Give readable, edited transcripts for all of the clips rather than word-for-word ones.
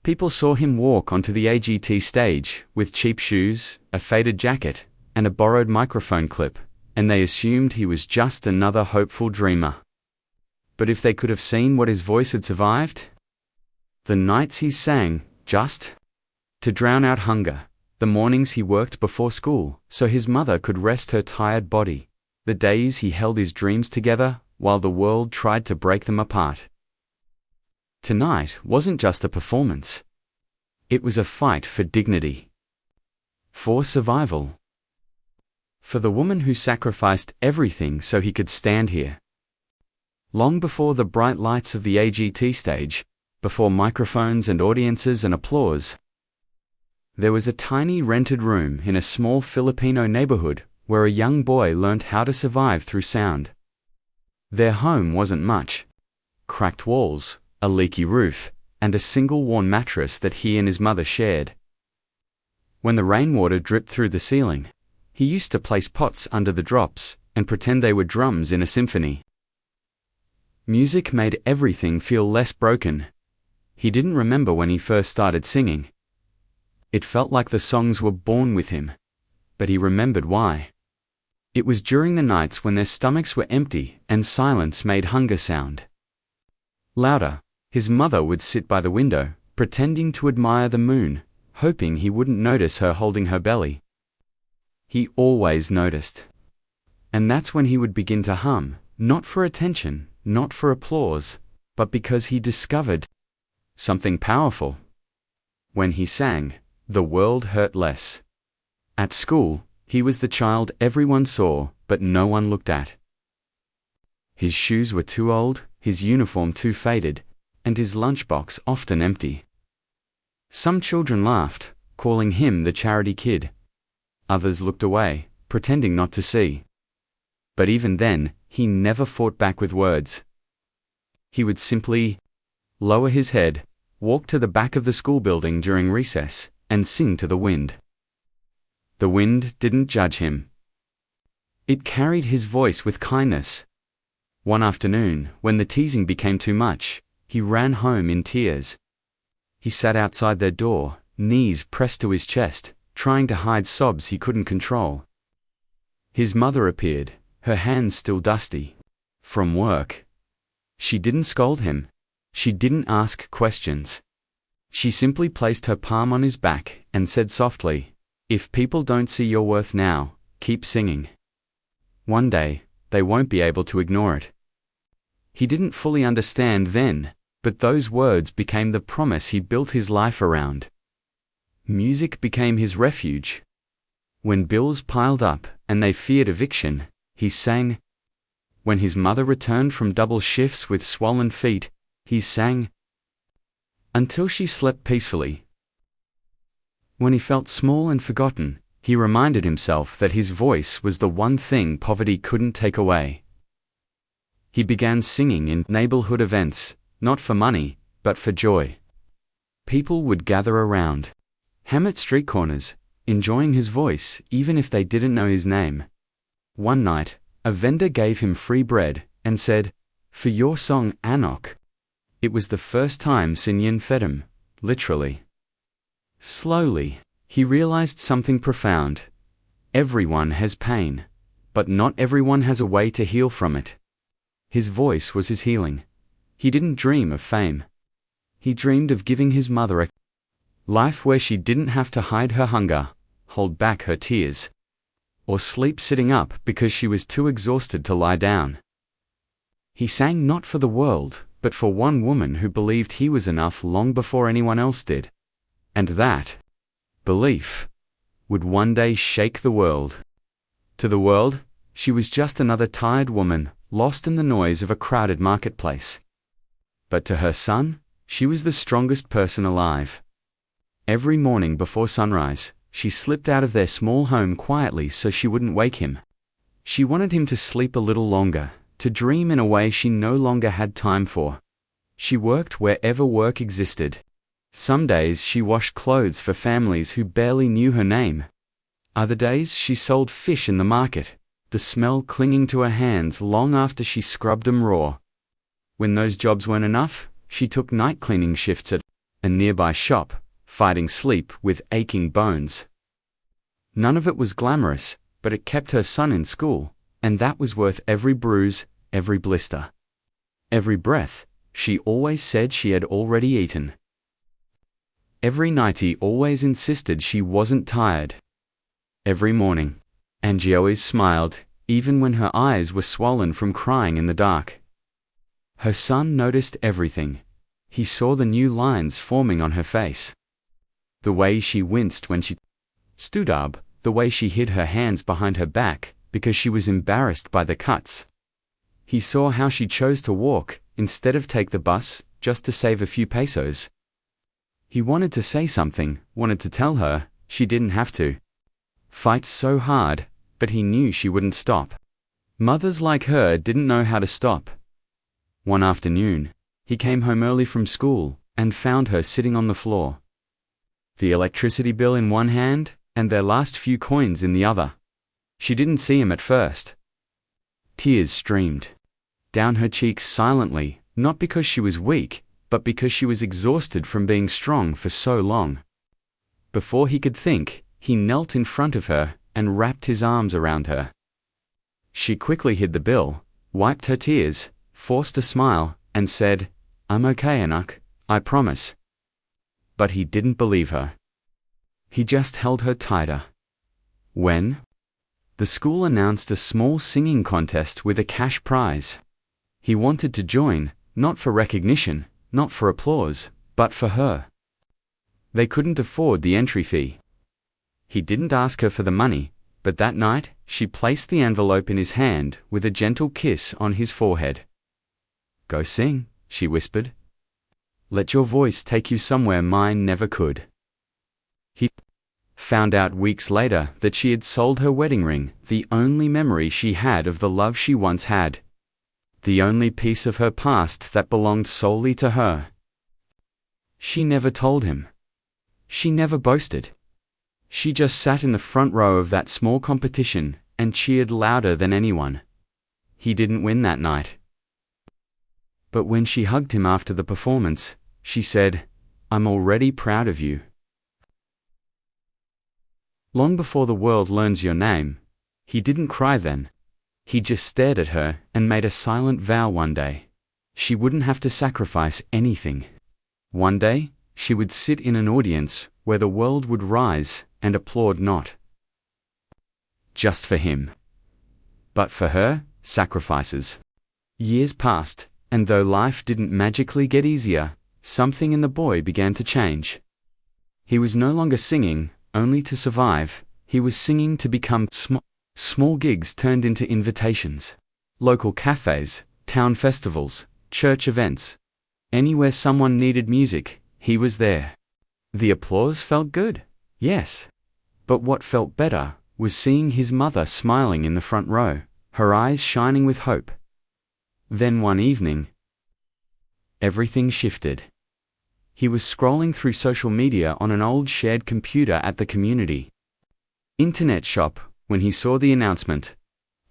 People saw him walk onto the AGT stage with cheap shoes, a faded jacket, and a borrowed microphone clip, and they assumed he was just another hopeful dreamer. But if they could have seen what his voice had survived, the nights he sang just to drown out hunger, the mornings he worked before school so his mother could rest her tired body, the days he held his dreams together while the world tried to break them apart. Tonight wasn't just a performance. It was a fight for dignity, for survival, for the woman who sacrificed everything so he could stand here. Long before the bright lights of the AGT stage, before microphones and audiences and applause, there was a tiny rented room in a small Filipino neighborhood where a young boy learned how to survive through sound. Their home wasn't much. Cracked walls, a leaky roof, and a single worn mattress that he and his mother shared. When the rainwater dripped through the ceiling, he used to place pots under the drops and pretend they were drums in a symphony. Music made everything feel less broken. He didn't remember when he first started singing. It felt like the songs were born with him, but he remembered why. It was during the nights when their stomachs were empty and silence made hunger sound louder. His mother would sit by the window, pretending to admire the moon, hoping he wouldn't notice her holding her belly. He always noticed. And that's when he would begin to hum, not for attention, not for applause, but because he discovered something powerful. When he sang, the world hurt less. At school, he was the child everyone saw, but no one looked at. His shoes were too old, his uniform too faded, and his lunchbox often empty. Some children laughed, calling him the charity kid. Others looked away, pretending not to see. But even then, he never fought back with words. He would simply lower his head, walk to the back of the school building during recess, and sing to the wind. The wind didn't judge him. It carried his voice with kindness. One afternoon, when the teasing became too much, he ran home in tears. He sat outside their door, knees pressed to his chest, trying to hide sobs he couldn't control. His mother appeared, her hands still dusty from work. She didn't scold him. She didn't ask questions. She simply placed her palm on his back and said softly, "If people don't see your worth now, keep singing. One day, they won't be able to ignore it." He didn't fully understand then, but those words became the promise he built his life around. Music became his refuge. When bills piled up and they feared eviction, he sang. When his mother returned from double shifts with swollen feet, he sang until she slept peacefully. When he felt small and forgotten, he reminded himself that his voice was the one thing poverty couldn't take away. He began singing in neighborhood events, not for money, but for joy. People would gather around, ham at street corners, enjoying his voice even if they didn't know his name. One night, a vendor gave him free bread and said, "For your song, Anok." It was the first time Sinyan fed him, literally. Slowly, he realized something profound. Everyone has pain, but not everyone has a way to heal from it. His voice was his healing. He didn't dream of fame. He dreamed of giving his mother a life where she didn't have to hide her hunger, hold back her tears, or sleep sitting up because she was too exhausted to lie down. He sang not for the world, but for one woman who believed he was enough long before anyone else did. And that belief would one day shake the world. To the world, she was just another tired woman, lost in the noise of a crowded marketplace. But to her son, she was the strongest person alive. Every morning before sunrise, she slipped out of their small home quietly so she wouldn't wake him. She wanted him to sleep a little longer, to dream in a way she no longer had time for. She worked wherever work existed. Some days she washed clothes for families who barely knew her name. Other days she sold fish in the market, the smell clinging to her hands long after she scrubbed them raw. When those jobs weren't enough, she took night cleaning shifts at a nearby shop, fighting sleep with aching bones. None of it was glamorous, but it kept her son in school, and that was worth every bruise, every blister. Every breath, she always said she had already eaten. Every night he always insisted she wasn't tired. Every morning. And she always smiled, even when her eyes were swollen from crying in the dark. Her son noticed everything. He saw the new lines forming on her face. The way she winced when she stood up, the way she hid her hands behind her back because she was embarrassed by the cuts. He saw how she chose to walk instead of take the bus just to save a few pesos. He wanted to say something, wanted to tell her she didn't have to fight so hard, but he knew she wouldn't stop. Mothers like her didn't know how to stop. One afternoon, he came home early from school and found her sitting on the floor. The electricity bill in one hand and their last few coins in the other. She didn't see him at first. Tears streamed down her cheeks silently, not because she was weak, but because she was exhausted from being strong for so long. Before he could think, he knelt in front of her and wrapped his arms around her. She quickly hid the bill, wiped her tears, forced a smile, and said, "I'm okay, Anak, I promise." But he didn't believe her. He just held her tighter. When the school announced a small singing contest with a cash prize, he wanted to join, not for recognition, not for applause, but for her. They couldn't afford the entry fee. He didn't ask her for the money, but that night, she placed the envelope in his hand with a gentle kiss on his forehead. "Go sing," she whispered. "Let your voice take you somewhere mine never could." He found out weeks later that she had sold her wedding ring, the only memory she had of the love she once had. The only piece of her past that belonged solely to her. She never told him. She never boasted. She just sat in the front row of that small competition and cheered louder than anyone. He didn't win that night. But when she hugged him after the performance, she said, "I'm already proud of you." Long before the world learns your name, he didn't cry then. He just stared at her and made a silent vow one day. She wouldn't have to sacrifice anything. One day, she would sit in an audience where the world would rise and applaud not just for him, but for her sacrifices. Years passed, and though life didn't magically get easier, something in the boy began to change. He was no longer singing only to survive. He was singing to become small gigs turned into invitations. Local cafes, town festivals, church events. Anywhere someone needed music, he was there. The applause felt good, yes. But what felt better was seeing his mother smiling in the front row, her eyes shining with hope. Then one evening, everything shifted. He was scrolling through social media on an old shared computer at the community internet shop when he saw the announcement.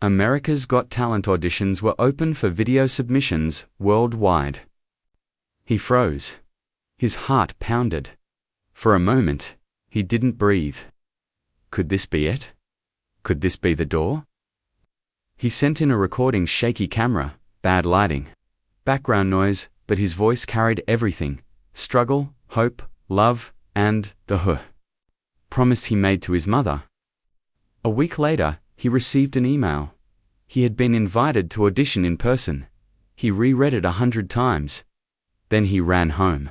America's Got Talent auditions were open for video submissions worldwide. He froze. His heart pounded. For a moment, he didn't breathe. Could this be it? Could this be the door? He sent in a recording shaky camera, bad lighting, background noise, but his voice carried everything: struggle, hope, love, and the promise he made to his mother. A week later, he received an email. He had been invited to audition in person. He reread it 100 times. Then he ran home.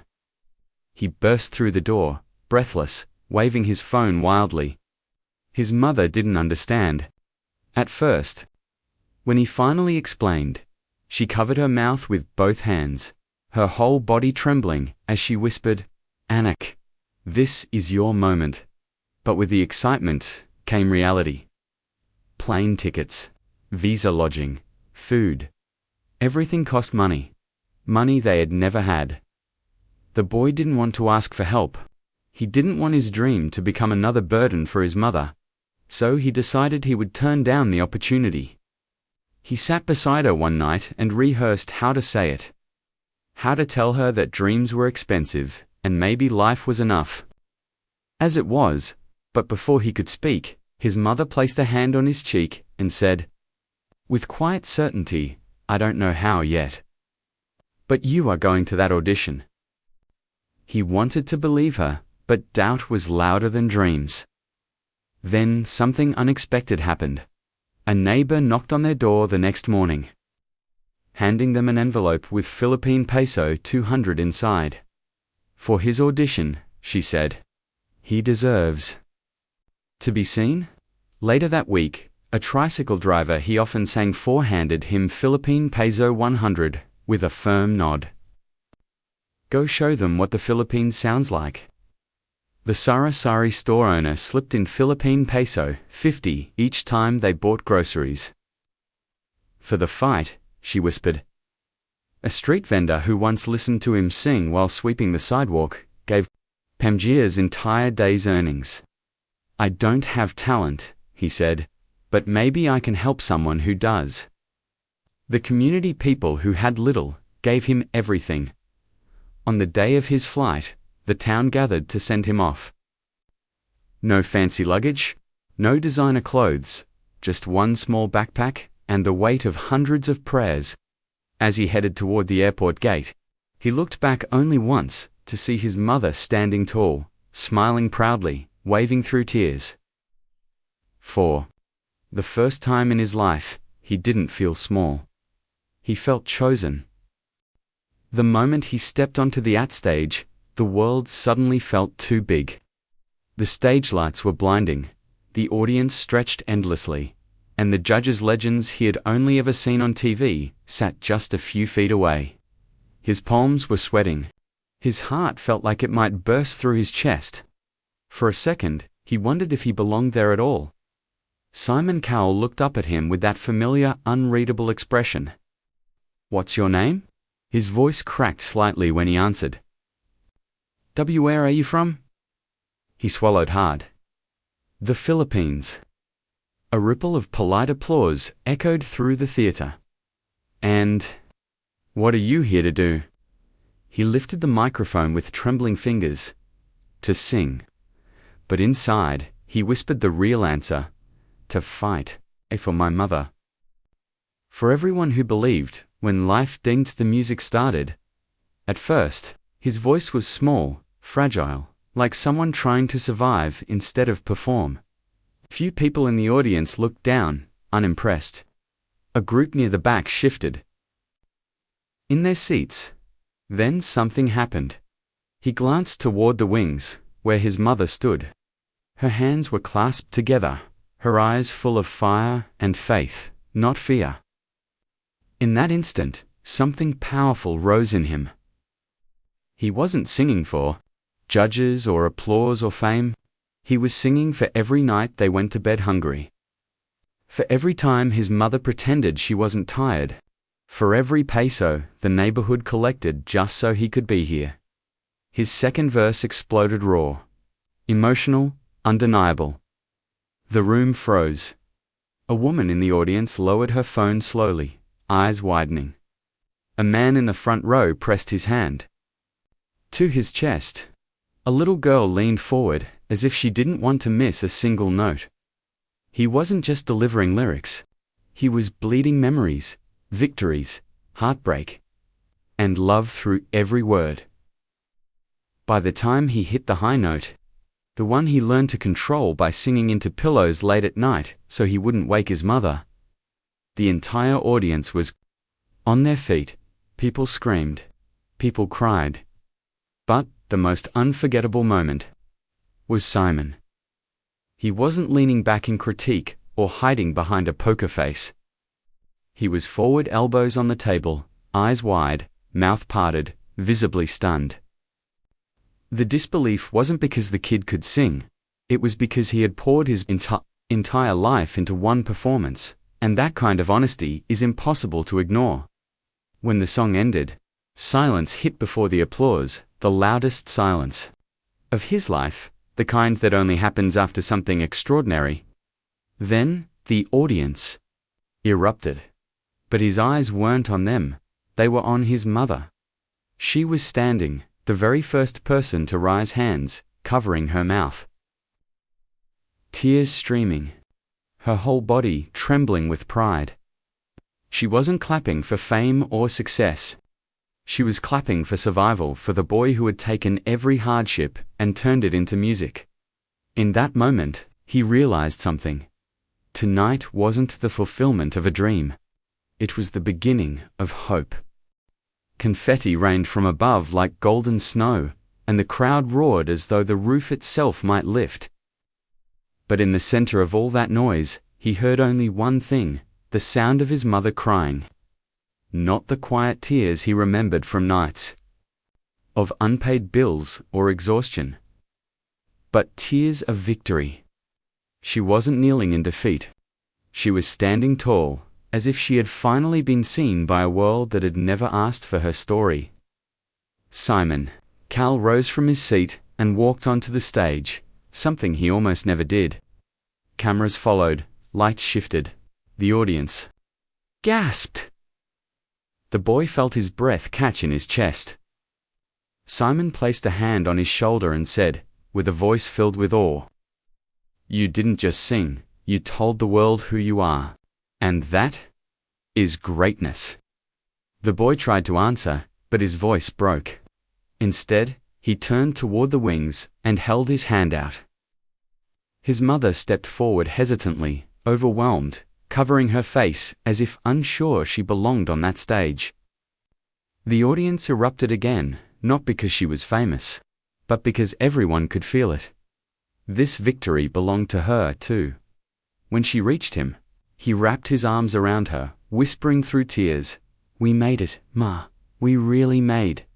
He burst through the door, breathless, waving his phone wildly. His mother didn't understand. At first. When he finally explained, she covered her mouth with both hands, her whole body trembling, as she whispered, "Anak, this is your moment." But with the excitement came reality. Plane tickets, visa lodging, food. Everything cost money. Money they had never had. The boy didn't want to ask for help. He didn't want his dream to become another burden for his mother. So he decided he would turn down the opportunity. He sat beside her one night and rehearsed how to say it. How to tell her that dreams were expensive, and maybe life was enough. As it was, but before he could speak, his mother placed a hand on his cheek and said, with quiet certainty, I don't know how yet, but you are going to that audition. He wanted to believe her, but doubt was louder than dreams. Then something unexpected happened. A neighbor knocked on their door the next morning, handing them an envelope with Philippine peso 200 inside. For his audition, she said. He deserves to be seen. Later that week, a tricycle driver he often sang for handed him Philippine peso 100 with a firm nod. Go show them what the Philippines sounds like. The sari-sari store owner slipped in Philippine peso 50 each time they bought groceries. For the fight, she whispered. A street vendor who once listened to him sing while sweeping the sidewalk gave Pamgia's entire day's earnings. I don't have talent, he said, but maybe I can help someone who does. The community people who had little gave him everything. On the day of his flight, the town gathered to send him off. No fancy luggage, no designer clothes, just one small backpack and the weight of hundreds of prayers. As he headed toward the airport gate, he looked back only once to see his mother standing tall, smiling proudly, waving through tears. For the first time in his life, he didn't feel small. He felt chosen. The moment he stepped onto the AGT stage, the world suddenly felt too big. The stage lights were blinding, the audience stretched endlessly, and the judges' legends he had only ever seen on TV sat just a few feet away. His palms were sweating. His heart felt like it might burst through his chest. For a second, he wondered if he belonged there at all. Simon Cowell looked up at him with that familiar, unreadable expression. What's your name? His voice cracked slightly when he answered. Where are you from? He swallowed hard. The Philippines. A ripple of polite applause echoed through the theater. And what are you here to do? He lifted the microphone with trembling fingers. To sing. But inside, he whispered the real answer. To fight. For my mother. For everyone who believed, when life dinged the music started. At first, his voice was small, fragile, like someone trying to survive instead of perform. Few people in the audience looked down, unimpressed. A group near the back shifted in their seats. Then something happened. He glanced toward the wings, where his mother stood. Her hands were clasped together, her eyes full of fire and faith, not fear. In that instant, something powerful rose in him. He wasn't singing for judges or applause or fame. He was singing for every night they went to bed hungry. For every time his mother pretended she wasn't tired. For every peso the neighborhood collected just so he could be here. His second verse exploded raw. Emotional, undeniable. The room froze. A woman in the audience lowered her phone slowly, eyes widening. A man in the front row pressed his hand to his chest. A little girl leaned forward, as if she didn't want to miss a single note. He wasn't just delivering lyrics. He was bleeding memories, victories, heartbreak, and love through every word. By the time he hit the high note, the one he learned to control by singing into pillows late at night so he wouldn't wake his mother, the entire audience was on their feet. People screamed. People cried. But the most unforgettable moment was Simon. He wasn't leaning back in critique or hiding behind a poker face. He was forward, elbows on the table, eyes wide, mouth parted, visibly stunned. The disbelief wasn't because the kid could sing. It was because he had poured his entire life into one performance, and that kind of honesty is impossible to ignore. When the song ended, silence hit before the applause, the loudest silence of his life, the kind that only happens after something extraordinary. Then, the audience erupted. But his eyes weren't on them, they were on his mother. She was standing, the very first person to rise, hands covering her mouth. Tears streaming, her whole body trembling with pride. She wasn't clapping for fame or success. She was clapping for survival, for the boy who had taken every hardship and turned it into music. In that moment, he realized something. Tonight wasn't the fulfillment of a dream. It was the beginning of hope. Confetti rained from above like golden snow, and the crowd roared as though the roof itself might lift. But in the center of all that noise, he heard only one thing, the sound of his mother crying. Not the quiet tears he remembered from nights of unpaid bills or exhaustion, but tears of victory. She wasn't kneeling in defeat. She was standing tall, as if she had finally been seen by a world that had never asked for her story. Simon Cowell rose from his seat and walked onto the stage, something he almost never did. Cameras followed, lights shifted. The audience gasped. The boy felt his breath catch in his chest. Simon placed a hand on his shoulder and said, with a voice filled with awe, "You didn't just sing, you told the world who you are. And that is greatness." The boy tried to answer, but his voice broke. Instead, he turned toward the wings and held his hand out. His mother stepped forward hesitantly, overwhelmed, covering her face as if unsure she belonged on that stage. The audience erupted again, not because she was famous, but because everyone could feel it. This victory belonged to her, too. When she reached him, he wrapped his arms around her, whispering through tears, "We made it, Ma. We really made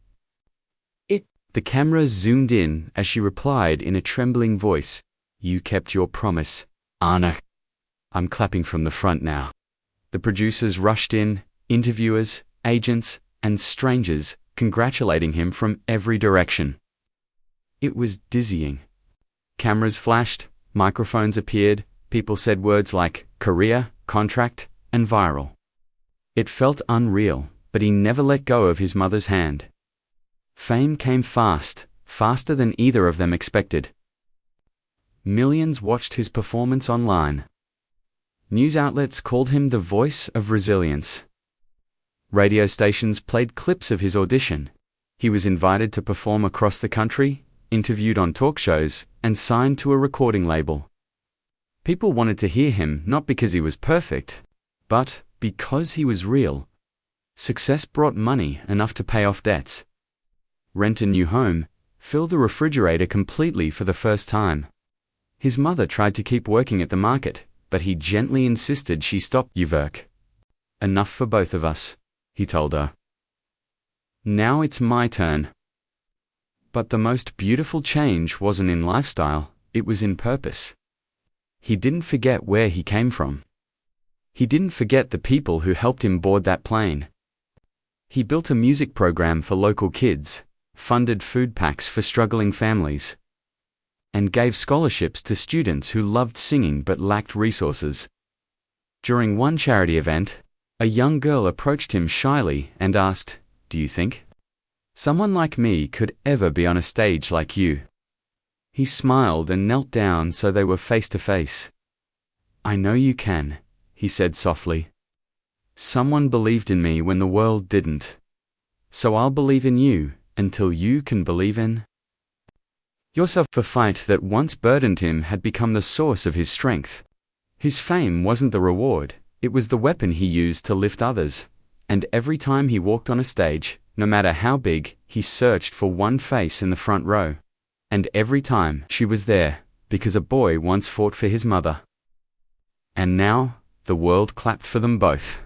it." The camera zoomed in as she replied in a trembling voice, "You kept your promise, Anna." "I'm clapping from the front now." The producers rushed in, interviewers, agents, and strangers, congratulating him from every direction. It was dizzying. Cameras flashed, microphones appeared, people said words like career, contract, and viral. It felt unreal, but he never let go of his mother's hand. Fame came fast, faster than either of them expected. Millions watched his performance online. News outlets called him the voice of resilience. Radio stations played clips of his audition. He was invited to perform across the country, interviewed on talk shows, and signed to a recording label. People wanted to hear him not because he was perfect, but because he was real. Success brought money enough to pay off debts, rent a new home, fill the refrigerator completely for the first time. His mother tried to keep working at the market, but he gently insisted she stop. "You work. Enough for both of us," he told her. "Now it's my turn." But the most beautiful change wasn't in lifestyle, it was in purpose. He didn't forget where he came from. He didn't forget the people who helped him board that plane. He built a music program for local kids, funded food packs for struggling families, and gave scholarships to students who loved singing but lacked resources. During one charity event, a young girl approached him shyly and asked, "Do you think someone like me could ever be on a stage like you?" He smiled and knelt down so they were face to face. "I know you can," he said softly. "Someone believed in me when the world didn't. So I'll believe in you until you can believe in yourself." The fight that once burdened him had become the source of his strength. His fame wasn't the reward, it was the weapon he used to lift others. And every time he walked on a stage, no matter how big, he searched for one face in the front row. And every time, she was there, because a boy once fought for his mother. And now, the world clapped for them both.